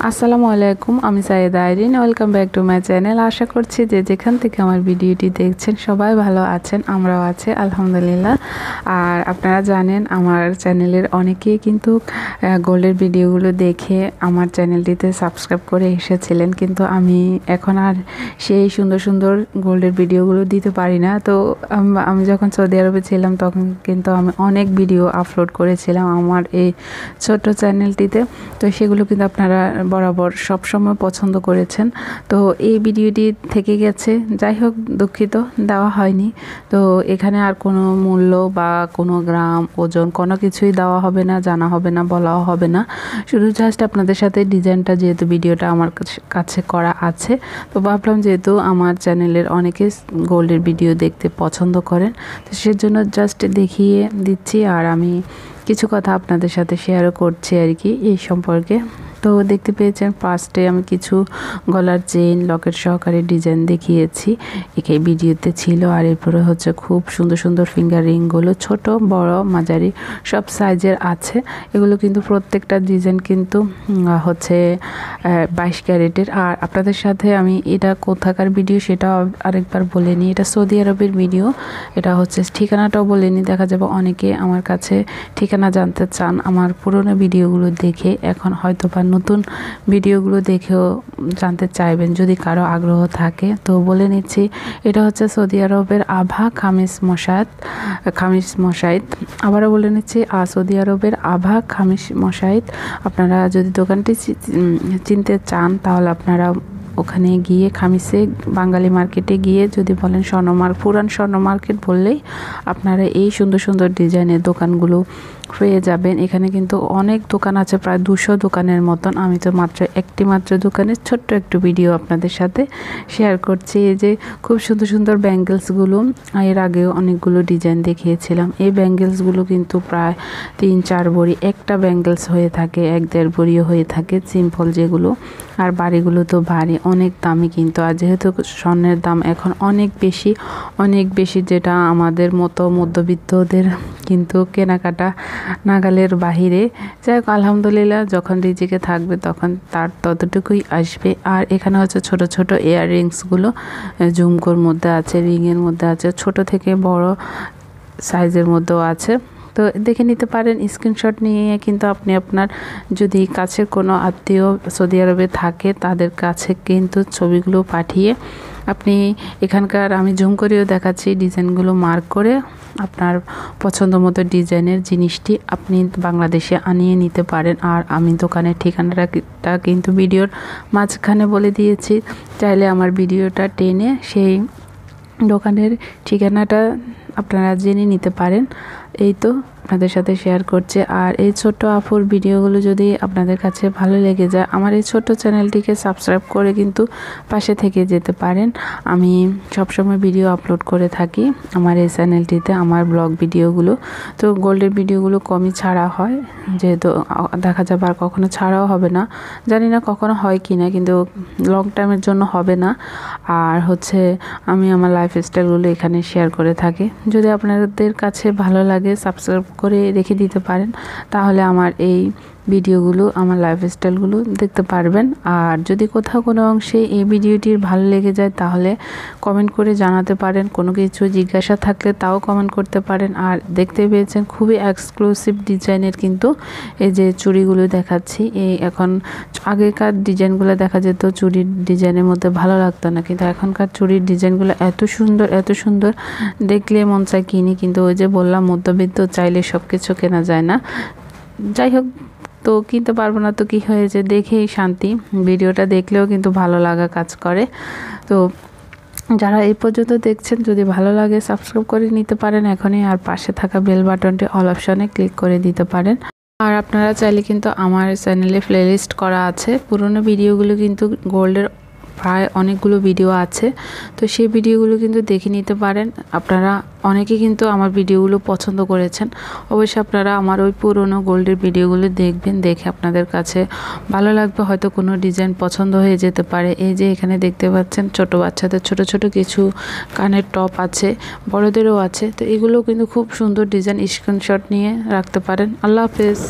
আসসালামু আলাইকুম, আমি Sayeda Irin. Welcome back to my channel. আশা করছি যে যেখান থেকে আমার ভিডিওটি দেখছেন সবাই ভালো আছেন, আমরাও আছি আলহামদুলিল্লাহ। আর আপনারা জানেন আমার চ্যানেলের অনেকেই কিন্তু গোল্ডের ভিডিওগুলো দেখে আমার চ্যানেলটিতে সাবস্ক্রাইব করে এসেছিলেন, কিন্তু আমি এখন আর সেই সুন্দর সুন্দর গোল্ডের ভিডিওগুলো দিতে পারি না। তো আমি যখন সৌদি আরবে ছিলাম তখন কিন্তু আমি অনেক ভিডিও আপলোড করেছিলাম আমার এই ছোট্ট চ্যানেলটিতে। তো সেগুলো কিন্তু আপনারা বরাবর সবসময় পছন্দ করেছেন। তো এই ভিডিওটি থেকে গেছে, যাই হোক দুঃখিত দেওয়া হয়নি। তো এখানে আর কোনো মূল্য বা কোনো গ্রাম ওজন কোনো কিছুই দেওয়া হবে না, জানা হবে না, বলাও হবে না। শুধু জাস্ট আপনাদের সাথে ডিজাইনটা, যেহেতু ভিডিওটা আমার কাছে করা আছে, তো ভাবলাম যেহেতু আমার চ্যানেলের অনেকে গোল্ডের ভিডিও দেখতে পছন্দ করেন, তো সেজন্য জাস্ট দেখিয়ে দিচ্ছি। আর আমি কিছু কথা আপনাদের সাথে শেয়ারও করছি আর কি এই সম্পর্কে। তো দেখতে পেয়েছেন ফার্স্টে আমি কিছু গলার চেইন লকেট সহকারে ডিজাইন দেখিয়েছি, একে ভিডিওতে ছিল। আর এরপরে হচ্ছে খুব সুন্দর সুন্দর ফিঙ্গার রিংগুলো ছোট বড় মাঝারি সব সাইজের আছে। এগুলো কিন্তু প্রত্যেকটা ডিজাইন কিন্তু হচ্ছে 22 ক্যারেটের। আর আপনাদের সাথে আমি এটা কোথাকার ভিডিও সেটা আরেকবার বলে নিই, এটা সৌদি আরবের ভিডিও। এটা হচ্ছে ঠিকানাটাও বলে নিই, দেখা যাবে অনেকে আমার কাছে ঠিকানা জানতে চান আমার পুরনো ভিডিওগুলো দেখে, এখন হয়তো বা নতুন ভিডিওগুলো দেখেও জানতে চাইবেন যদি কারো আগ্রহ থাকে। তো বলে নিচ্ছি, এটা হচ্ছে সৌদি আরবের আভা খামিস মশাইদ। আবারও বলে নিচ্ছি, সৌদি আরবের আভা খামিস মশাইদ। আপনারা যদি দোকানটি চিনতে চান তাহলে আপনারা ওখানে গিয়ে খামিসে বাঙালি মার্কেটে গিয়ে যদি বলেন পুরান স্বর্ণ মার্কেট বললেই আপনারা এই সুন্দর সুন্দর ডিজাইনের দোকানগুলো পেয়ে যাবেন। এখানে কিন্তু অনেক দোকান আছে, প্রায় 200 দোকানের মতন। আমি তো মাত্র দোকানের ছোট্ট একটু ভিডিও আপনাদের সাথে শেয়ার করছি। এই যে খুব সুন্দর সুন্দর ব্যাঙ্গেলসগুলো, এর আগেও অনেকগুলো ডিজাইন দেখিয়েছিলাম। এই ব্যাঙ্গেলসগুলো কিন্তু প্রায় 3-4 ভরি একটা ব্যাঙ্গেলস হয়ে থাকে, 1-1.5 ভরিও হয়ে থাকে সিম্পল যেগুলো। আর বাড়িগুলো তো ভারী, অনেক দামি কিন্তু। আর যেহেতু স্বর্ণের দাম এখন অনেক বেশি, যেটা আমাদের মতো মধ্যবিত্তদের কিন্তু কেনাকাটা নাগালের বাহিরে। যাই হোক আলহামদুলিল্লাহ, যখন রিজিকে থাকবে তখন তার ততটুকুই আসবে। আর এখানে হচ্ছে ছোট ছোট ইয়াররিংসগুলো ঝুমকোর মধ্যে আছে, রিংয়ের মধ্যে আছে, ছোট থেকে বড় সাইজের মধ্যেও আছে। তো দেখে নিতে পারেন, স্ক্রিনশট নিয়ে কিন্তু আপনি আপনার যদি কাছের কোনো আত্মীয় সৌদি আরবে থাকে তাদের কাছে কিন্তু ছবিগুলো পাঠিয়ে আপনি এখানকার, আমি জুম করেও দেখাচ্ছি, ডিজাইনগুলো মার্ক করে আপনার পছন্দ মতো ডিজাইনের জিনিসটি আপনি বাংলাদেশে আনিয়ে নিতে পারেন। আর আমি দোকানের ঠিকানাটা কিন্তু ভিডিওর মাঝখানে বলে দিয়েছি, চাইলে আমার ভিডিওটা টেনে সেই দোকানের ঠিকানাটা আপনারা জেনে নিতে পারেন। এই তো আপনাদের সাথে শেয়ার করছে। আর এই ছোট্ট আপুর ভিডিওগুলো যদি আপনাদের কাছে ভালো লেগে যায়, আমার এই ছোট্ট চ্যানেলটিকে সাবস্ক্রাইব করে কিন্তু পাশে থেকে যেতে পারেন। আমি সবসময় ভিডিও আপলোড করে থাকি আমার এই চ্যানেলটিতে, আমার ব্লগ ভিডিওগুলো। তো গোল্ডের ভিডিওগুলো কমই ছাড়া হয়, যেহেতু দেখা যাবে আর কখনো ছাড়াও হবে না, জানি না কখনো হয় কি না, কিন্তু লং টাইমের জন্য হবে না। আর হচ্ছে আমি আমার লাইফস্টাইলগুলো এখানে শেয়ার করে থাকি। যদি আপনাদের কাছে ভালো লাগে সাবস্ক্রাইব করে রেখে দিতে পারেন, তাহলে আমার এই ভিডিওগুলো, আমার লাইফস্টাইলগুলো দেখতে পারবেন। আর যদি কোথাও কোনো অংশে এই ভিডিওটির ভালো লেগে যায় তাহলে কমেন্ট করে জানাতে পারেন, কোনো কিছু জিজ্ঞাসা থাকলে তাও কমেন্ট করতে পারেন। আর দেখতে পেয়েছেন খুবই এক্সক্লুসিভ ডিজাইনের কিন্তু এই যে চুড়িগুলো দেখাচ্ছি। এই এখন আগেকার ডিজাইনগুলো দেখা যেত চুড়ির ডিজাইনের মধ্যে ভালো লাগতো না, কিন্তু এখনকার চুড়ির ডিজাইনগুলো এত সুন্দর দেখলে মন চায় কিনি, কিন্তু ওই যে বললাম মধ্যবিত্ত চাইলে সব কিছু কেনা যায় না। যাই হোক, তো কিনতে পারবো না তো কি হয়েছে, দেখেই শান্তি। ভিডিওটা দেখলেও কিন্তু ভালো লাগা কাজ করে। তো যারা এই পর্যন্ত দেখছেন, যদি ভালো লাগে সাবস্ক্রাইব করে নিতে পারেন এখনই। আর পাশে থাকা বেল বাটনটি অল অপশনে ক্লিক করে দিতে পারেন। আর আপনারা চাইলে কিন্তু আমার চ্যানেলে প্লেলিস্ট করা আছে, পুরনো ভিডিওগুলো কিন্তু গোল্ডের প্রায় অনেকগুলো ভিডিও আছে, তো সেই ভিডিওগুলো কিন্তু দেখে নিতে পারেন। আপনারা অনেকে কিন্তু আমার ভিডিওগুলো পছন্দ করেছেন, অবশ্যই আপনারা আমার ওই পুরনো গোল্ডের ভিডিওগুলো দেখবেন, দেখে আপনাদের কাছে ভালো লাগবে, হয়তো কোনো ডিজাইন পছন্দ হয়ে যেতে পারে। এই যে এখানে দেখতে পাচ্ছেন ছোট বাচ্চাদের ছোট কিছু কানের টপ আছে, বড়দেরও আছে। তো এগুলো কিন্তু খুব সুন্দর ডিজাইন, স্ক্রিনশট নিয়ে রাখতে পারেন। আল্লাহ হাফেজ।